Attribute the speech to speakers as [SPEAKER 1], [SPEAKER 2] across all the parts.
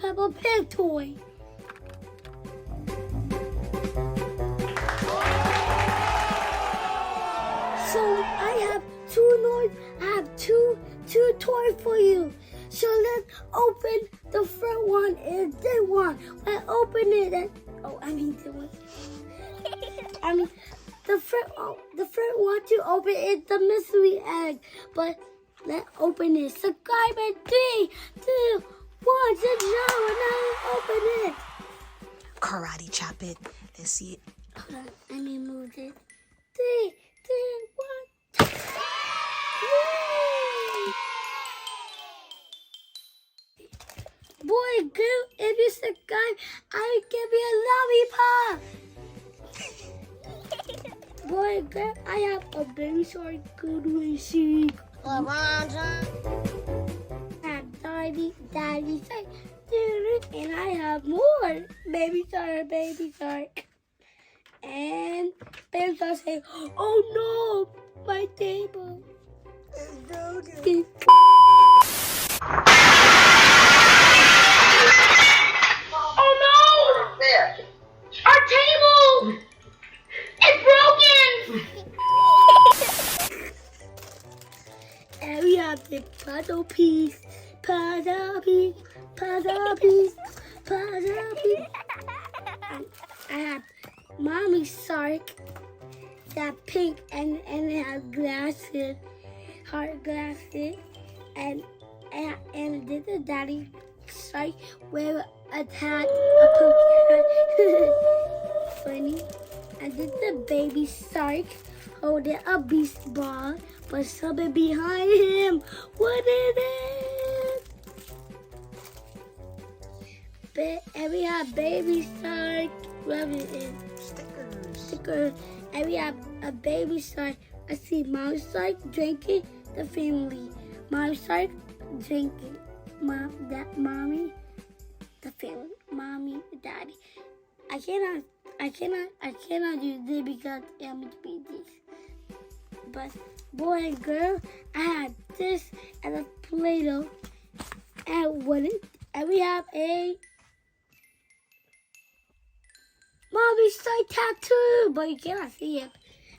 [SPEAKER 1] Peppa Pig toy. So I have two toys for you. So let's open the front one and this one. I open it and this one. The front one to open is the mystery egg. But let's open it. Subscribe in 3, 2, 1. Subscribe and now open it.
[SPEAKER 2] Karate chop it. Let's see it.
[SPEAKER 1] Hold on, let me move it. 3, 2, 1. Yay! Boy, girl, if you subscribe, I will give you a lollipop. Boy, girl, I have a baby shark good receipt.
[SPEAKER 2] Rhonda.
[SPEAKER 1] I have daddy shark, and I have more baby shark. And baby shark say, oh no, my table.
[SPEAKER 2] It's broken.
[SPEAKER 1] Oh no!
[SPEAKER 2] There.
[SPEAKER 1] Our table is broken! And we have the puzzle piece. I have mommy shark that pink and it has glasses, hard glasses, and this is daddy shark where attack a pumpkin. Funny. And this is the baby shark holding a beast ball, but something behind him. What is it? And we have baby shark. What is it? Stickers. And we have a baby shark. I see mom shark drinking the family. Mom shark drinking. Mommy, the family. Mommy, daddy. I cannot do this because I'm going to be this. But boy and girl, I had this and a Play-Doh. And we have a mommy side tattoo, but you cannot see it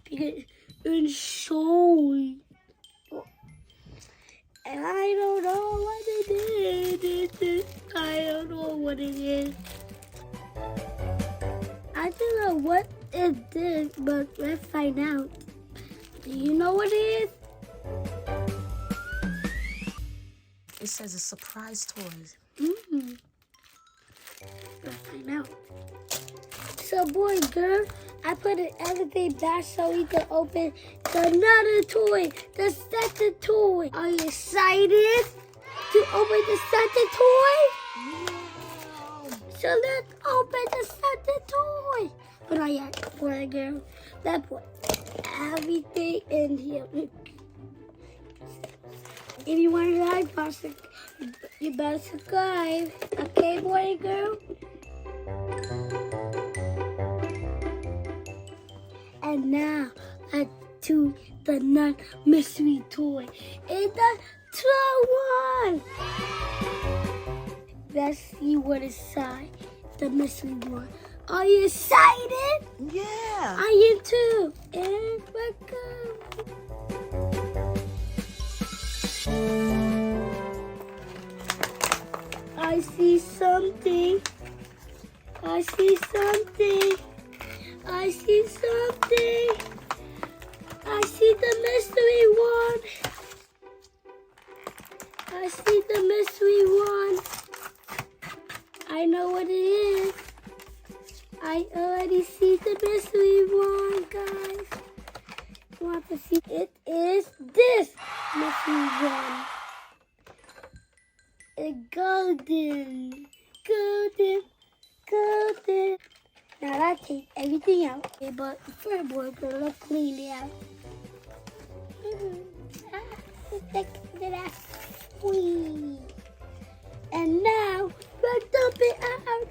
[SPEAKER 1] because it's showing. And I don't know what it is. I don't know what it is. I don't know what it is, but let's find out. Do you know what it is?
[SPEAKER 2] It says it's surprise toys.
[SPEAKER 1] Let's find out. So, boy, girl, I put everything back so we can open another toy, the second toy. Are you excited to open the second toy?
[SPEAKER 2] No.
[SPEAKER 1] So let's open the second toy. But not yet, boy, girl. Let's put everything in here. If you want to like, you better subscribe. Okay, boy and girl? And now, let's do the non-mystery toy. It's the troll one. Let's see what is inside the mystery one. Are you excited?
[SPEAKER 2] Yeah.
[SPEAKER 1] I am too. And welcome. I see something. I see something. I see something. I see the mystery one. I see the mystery one. I know what it is. I already see the mystery one, guys. You want to see? It is this mystery one. It's golden. Golden. Golden. Now that takes everything out. Okay, but first we're gonna clean it out. And now we're dumping out.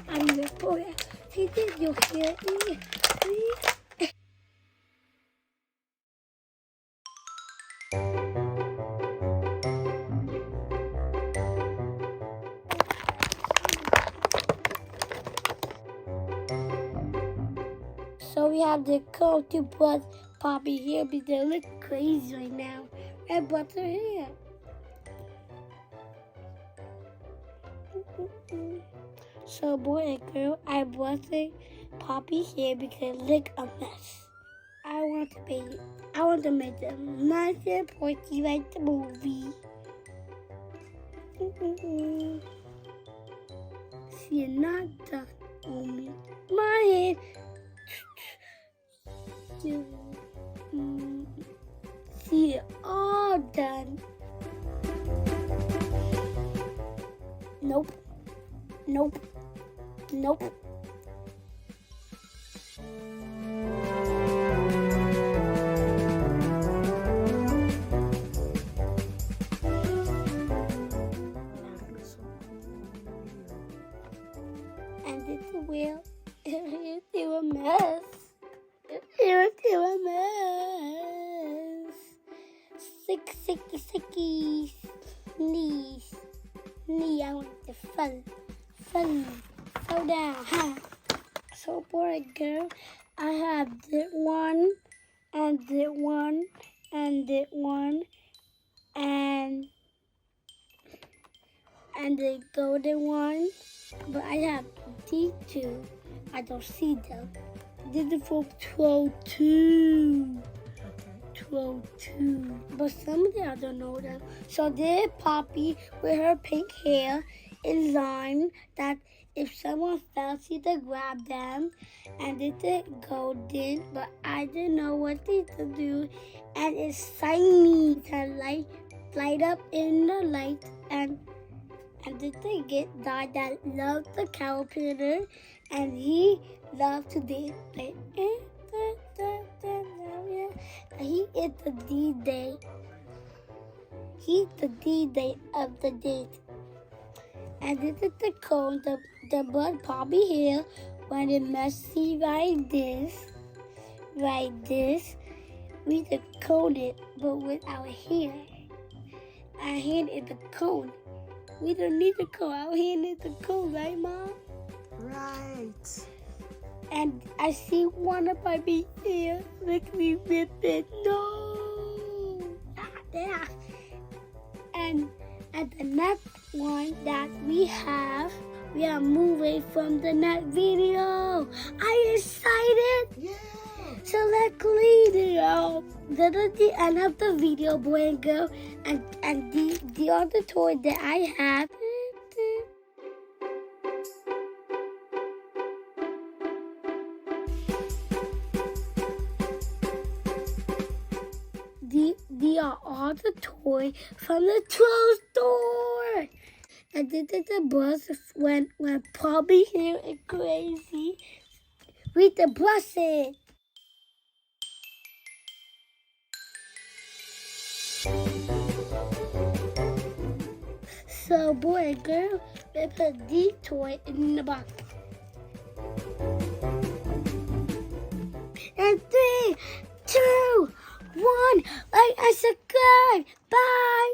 [SPEAKER 1] I'm gonna pour it. See this? You hear me? have the coat to brush Poppy hair because they look crazy right now. And brush her hair. So boy and girl, I brushing Poppy's hair because look a mess. I want to make them nice and pointy like the movie. See, you're not done on me. My head. See, you're all done. Nope. Nope. Nope. And it's a wheel. It's still a mess. It's still a mess. Sicky. Knees. I want the fun down, huh? So boy and girl, I have that one, and that one, and that one, and the golden one. But I have these two. I don't see them. This is for Troll 2. Troll 2. But some of them I don't know them. So there's Poppy with her pink hair in line that if someone fancy to grab them. And it's a golden, but I didn't know what they to do. And it's shiny to light up in the light. And did they get guy that loved the caterpillar, and he loved to dance. He is the D-Day. He's the D-Day of the date. And this is the cone, the blood Poppy here, when it messy like this, we the cone it, but with our hand. Our hand is the cone. We don't need the cone. Our hand is the cone, right, Mom?
[SPEAKER 2] Right.
[SPEAKER 1] And I see one of my big ears. Look me with it. No. There. And the next one that we are moving from the next video. Are you excited?
[SPEAKER 2] Yeah.
[SPEAKER 1] So let's lead it out. This is the end of the video, boy and girl. And the other toy that I have. They are all the toys from the Trolls store. And this is the bus when Poppy here is crazy. Read the bus. So boy and girl, they put the toy in the box. And 3, 2, 1, like and subscribe. Bye.